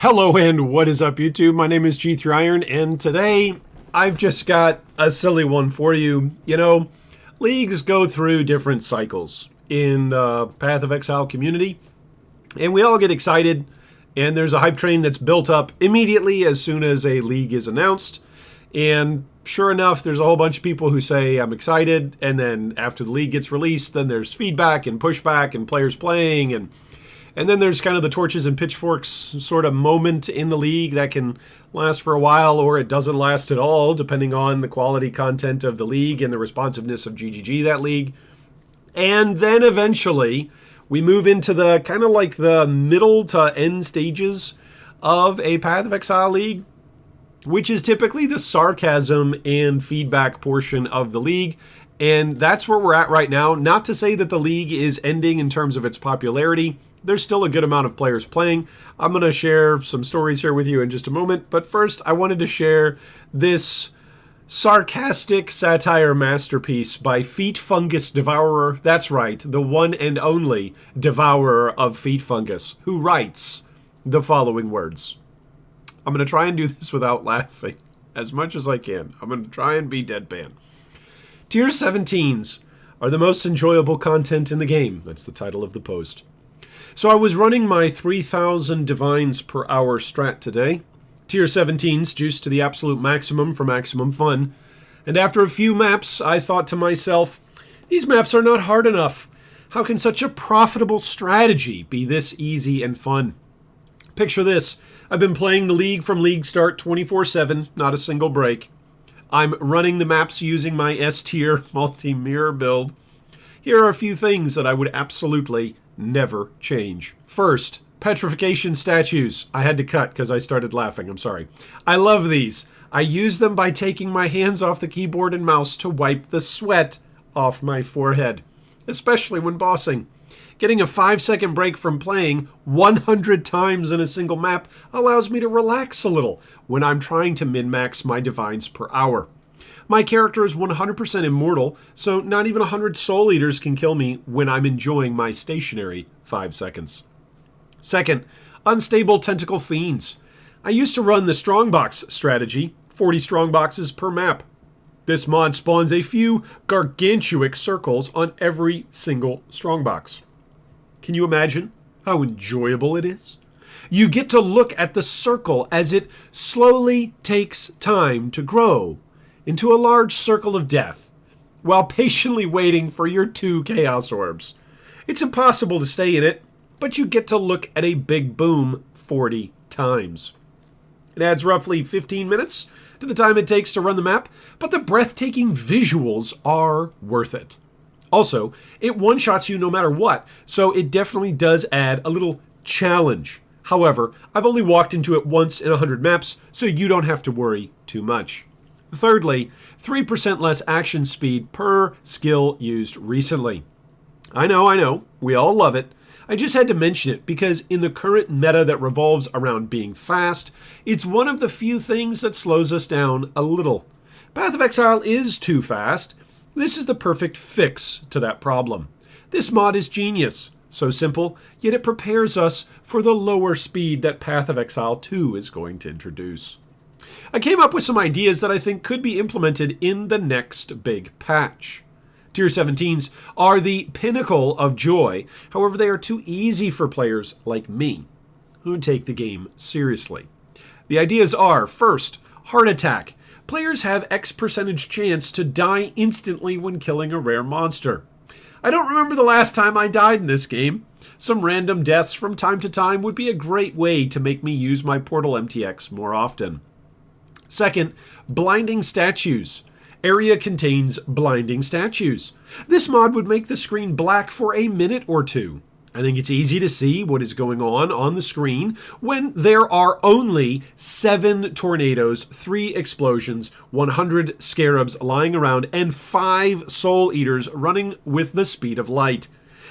Hello and what is up, YouTube? My name is G3Iron, and today I've just got a silly one for you. You know, leagues go through different cycles in the Path of Exile community, and we all get excited, and there's a hype train that's built up immediately as soon as a league is announced. And sure enough, there's a whole bunch of people who say, I'm excited, and then after the league gets released, then there's feedback and pushback and players playing, and then there's kind of the torches and pitchforks sort of moment in the league that can last for a while, or it doesn't last at all, depending on the quality content of the league and the responsiveness of GGG, that league. And then eventually we move into the kind of like the middle to end stages of a Path of Exile league, which is typically the sarcasm and feedback portion of the league. And that's where we're at right now. Not to say that the league is ending in terms of its popularity. There's still a good amount of players playing. I'm going to share some stories here with you in just a moment. But first, I wanted to share this sarcastic satire masterpiece by Feet Fungus Devourer. That's right, the one and only devourer of Feet Fungus, who writes the following words. I'm going to try and do this without laughing as much as I can. I'm going to try and be deadpan. Tier 17s are the most enjoyable content in the game. That's the title of the post. So I was running my 3,000 divines per hour strat today. Tier 17s juiced to the absolute maximum for maximum fun. And after a few maps, I thought to myself, these maps are not hard enough. How can such a profitable strategy be this easy and fun? Picture this. I've been playing the league from league start 24/7, not a single break. I'm running the maps using my S-tier multi-mirror build. Here are a few things that I would absolutely never change. First, petrification statues. I had to cut because I started laughing. I'm sorry. I love these. I use them by taking my hands off the keyboard and mouse to wipe the sweat off my forehead, especially when bossing. Getting a 5-second break from playing 100 times in a single map allows me to relax a little when I'm trying to min-max my divines per hour. My character is 100% immortal, so not even 100 soul eaters can kill me when I'm enjoying my stationary 5 seconds. Second, unstable tentacle fiends. I used to run the strongbox strategy, 40 strongboxes per map. This mod spawns a few gargantuic circles on every single strongbox. Can you imagine how enjoyable it is? You get to look at the circle as it slowly takes time to grow into a large circle of death, while patiently waiting for your 2 chaos orbs. It's impossible to stay in it, but you get to look at a big boom 40 times. It adds roughly 15 minutes to the time it takes to run the map, but the breathtaking visuals are worth it. Also, it one-shots you no matter what, so it definitely does add a little challenge. However, I've only walked into it once in 100 maps, so you don't have to worry too much. Thirdly, 3% less action speed per skill used recently. I know, we all love it. I just had to mention it because in the current meta that revolves around being fast, it's one of the few things that slows us down a little. Path of Exile is too fast. This is the perfect fix to that problem. This mod is genius. So simple, yet it prepares us for the lower speed that Path of Exile 2 is going to introduce. I came up with some ideas that I think could be implemented in the next big patch. Tier 17s are the pinnacle of joy, however they are too easy for players like me, who take the game seriously. The ideas are, first, heart attack. Players have X percentage chance to die instantly when killing a rare monster. I don't remember the last time I died in this game. Some random deaths from time to time would be a great way to make me use my Portal MTX more often. Second, blinding statues. Area contains blinding statues. This mod would make the screen black for a minute or two. I think it's easy to see what is going on the screen when there are only 7 tornadoes, 3 explosions, 100 scarabs lying around, and 5 soul eaters running with the speed of light.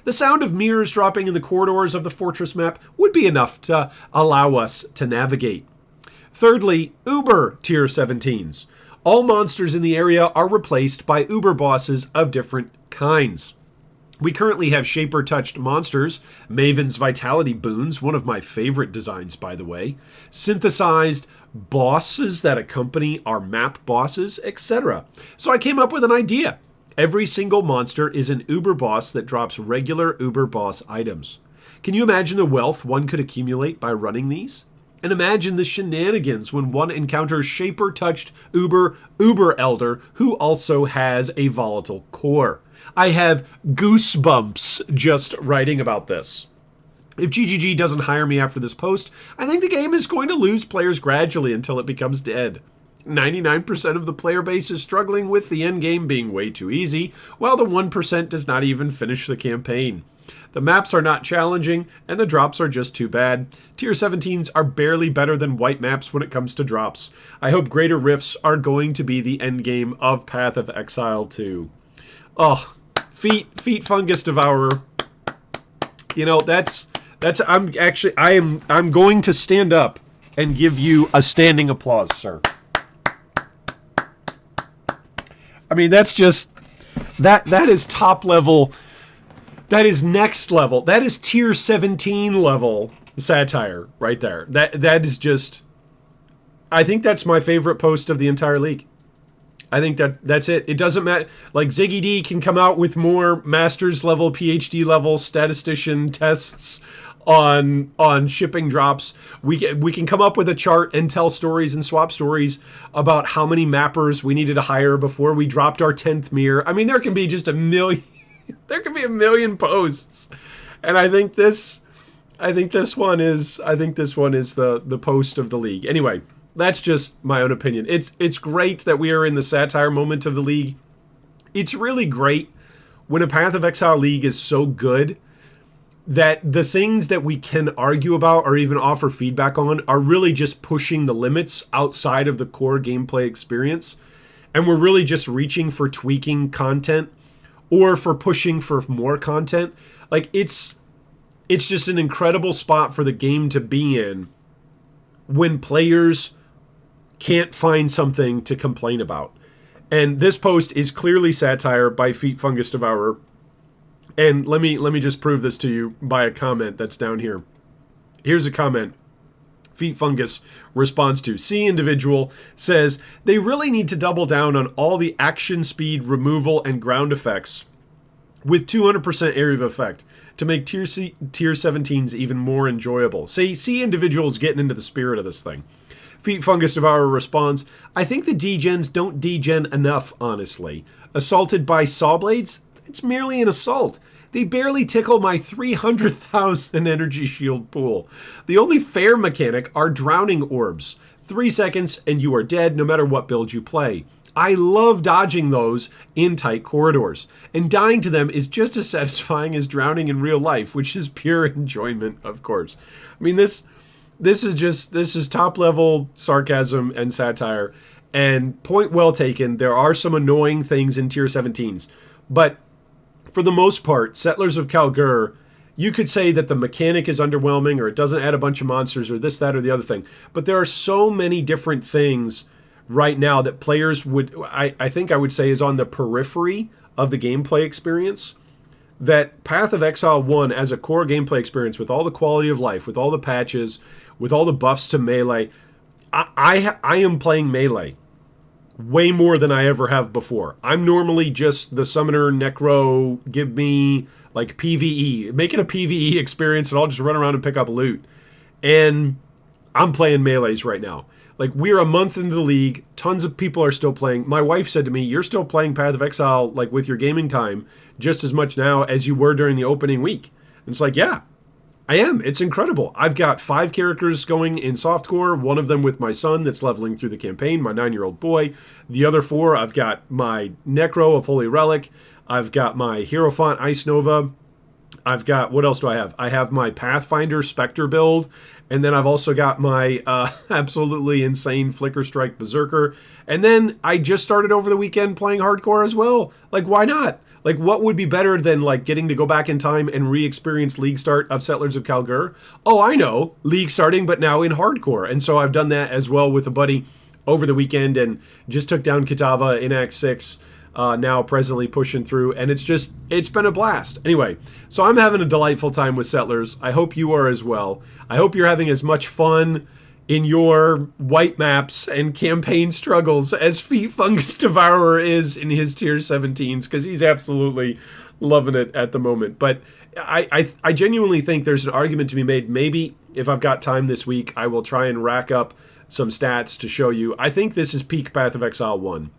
The sound of mirrors dropping in the corridors of the fortress map would be enough to allow us to navigate. Thirdly, Uber Tier 17s. All monsters in the area are replaced by Uber bosses of different kinds. We currently have Shaper-touched monsters, Maven's Vitality boons, one of my favorite designs, by the way, synthesized bosses that accompany our map bosses, etc. So I came up with an idea. Every single monster is an Uber boss that drops regular Uber boss items. Can you imagine the wealth one could accumulate by running these? And imagine the shenanigans when one encounters Shaper-touched Uber Elder, who also has a volatile core. I have goosebumps just writing about this. If GGG doesn't hire me after this post, I think the game is going to lose players gradually until it becomes dead. 99% of the player base is struggling with the endgame being way too easy, while the 1% does not even finish the campaign. The maps are not challenging, and the drops are just too bad. Tier 17s are barely better than white maps when it comes to drops. I hope greater rifts are going to be the endgame of Path of Exile 2. Oh, feet fungus devourer. You know, I'm going to stand up and give you a standing applause, sir. I mean, that's just that is top level. That is next level. That is tier 17 level satire right there. That is just, I think that's my favorite post of the entire league. I think that's it. It doesn't matter. Like, Ziggy D can come out with more master's level, PhD level statistician tests on shipping drops. We can come up with a chart and tell stories and swap stories about how many mappers we needed to hire before we dropped our 10th mirror. I mean, there can be just a million. There can be a million posts, and I think this one is the post of the league. Anyway, that's just my own opinion. It's great that we are in the satire moment of the league. It's really great when a Path of Exile league is so good that the things that we can argue about or even offer feedback on are really just pushing the limits outside of the core gameplay experience, and we're really just reaching for tweaking content or for pushing for more content. Like, it's just an incredible spot for the game to be in when players can't find something to complain about. And this post is clearly satire by Feet Fungus Devourer. And let me just prove this to you by a comment that's down here. Here's a comment. Feet Fungus responds to C individual, says they really need to double down on all the action speed removal and ground effects with 200% area of effect to make tier 17s even more enjoyable. C individual is getting into the spirit of this thing. Feet Fungus Devourer responds, I think the degens don't degen enough, honestly. Assaulted by saw blades? It's merely an assault. They barely tickle my 300,000 energy shield pool. The only fair mechanic are drowning orbs. 3 seconds and you are dead no matter what build you play. I love dodging those in tight corridors. And dying to them is just as satisfying as drowning in real life, which is pure enjoyment, of course. I mean, this is top level sarcasm and satire. And point well taken, there are some annoying things in tier 17s. But for the most part, Settlers of Kalguur, you could say that the mechanic is underwhelming or it doesn't add a bunch of monsters or this, that, or the other thing. But there are so many different things right now that players would, I think I would say, is on the periphery of the gameplay experience, that Path of Exile 1 as a core gameplay experience with all the quality of life, with all the patches, with all the buffs to melee, I am playing melee way more than I ever have before. I'm normally just the summoner, necro, give me like PvE. Make it a PvE experience and I'll just run around and pick up loot. And I'm playing melees right now. Like, we're a month into the league. Tons of people are still playing. My wife said to me, you're still playing Path of Exile, like, with your gaming time just as much now as you were during the opening week. And it's like, yeah, I am. It's incredible. I've got 5 characters going in softcore, one of them with my son that's leveling through the campaign, my 9-year-old boy. The other 4, I've got my Necro of Holy Relic. I've got my Hierophant Ice Nova. I've got, what else do I have? I have my Pathfinder Spectre build. And then I've also got my absolutely insane Flicker Strike Berserker. And then I just started over the weekend playing hardcore as well. Like, why not? Like, what would be better than, like, getting to go back in time and re-experience League start of Settlers of Kalguur? Oh, I know. League starting, but now in hardcore. And so I've done that as well with a buddy over the weekend and just took down Kitava in Act 6. now presently pushing through, and it's been a blast. Anyway, so I'm having a delightful time with Settlers. I hope you are as well. I hope you're having as much fun in your white maps and campaign struggles as Feet Fungus Devourer is in his tier 17s, because he's absolutely loving it at the moment. But I genuinely think there's an argument to be made. Maybe if I've got time this week, I will try and rack up some stats to show you. I think this is peak Path of Exile 1.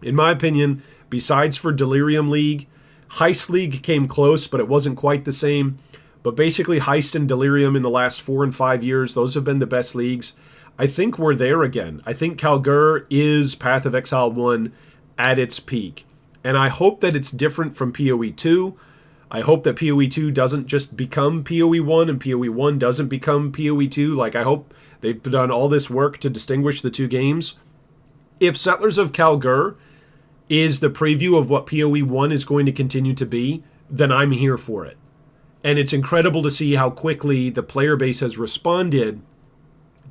In my opinion, besides for Delirium League, Heist League came close, but it wasn't quite the same. But basically, Heist and Delirium in the last 4 and 5 years, those have been the best leagues. I think we're there again. I think Kalguur is Path of Exile 1 at its peak. And I hope that it's different from POE 2. I hope that POE 2 doesn't just become POE 1 and POE 1 doesn't become POE 2. Like, I hope they've done all this work to distinguish the two games. If Settlers of Kalguur is the preview of what POE 1 is going to continue to be, then I'm here for it. And it's incredible to see how quickly the player base has responded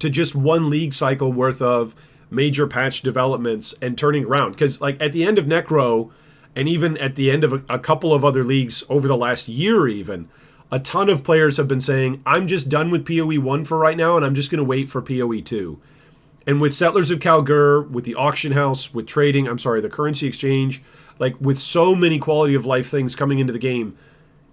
to just one league cycle worth of major patch developments and turning around. Because like at the end of Necro, and even at the end of a couple of other leagues over the last year even, a ton of players have been saying, I'm just done with PoE 1 for right now, and I'm just going to wait for PoE 2. And with Settlers of Kalguur, with the auction house, with trading, the currency exchange, like with so many quality of life things coming into the game,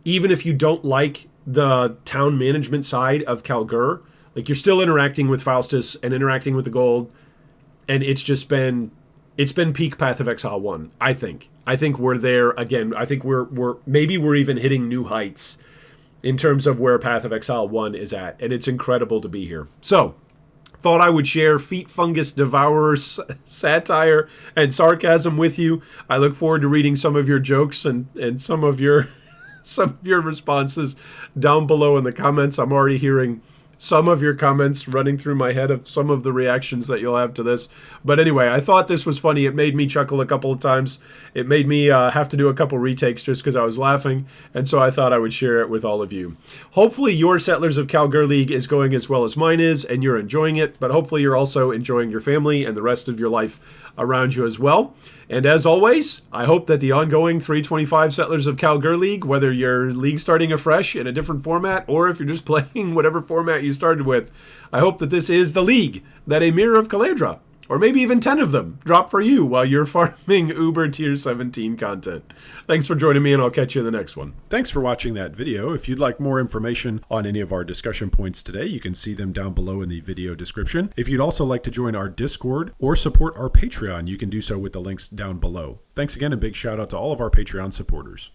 even if you don't like the town management side of Kalguur, like you're still interacting with Faustus and interacting with the gold, and it's been peak Path of Exile 1, I think. I think we're there again. I think we're even hitting new heights in terms of where Path of Exile 1 is at, and it's incredible to be here. So, thought I would share Feet Fungus Devourer's satire and sarcasm with you. I look forward to reading some of your jokes and some of your responses down below in the comments. I'm already hearing some of your comments running through my head of some of the reactions that you'll have to this. But anyway, I thought this was funny. It made me chuckle a couple of times. It made me have to do a couple retakes just because I was laughing. And so I thought I would share it with all of you. Hopefully your Settlers of Kalguur League is going as well as mine is, and you're enjoying it. But hopefully you're also enjoying your family and the rest of your life around you as well. And as always, I hope that the ongoing 325 Settlers of Kalguur League, whether you're league starting afresh in a different format or if you're just playing whatever format you started with, I hope that this is the league that a Mirror of Caladra, or maybe even 10 of them, drop for you while you're farming Uber Tier 17 content. Thanks for joining me, and I'll catch you in the next one. Thanks for watching that video. If you'd like more information on any of our discussion points today, you can see them down below in the video description. If you'd also like to join our Discord or support our Patreon, you can do so with the links down below. Thanks again, and big shout out to all of our Patreon supporters.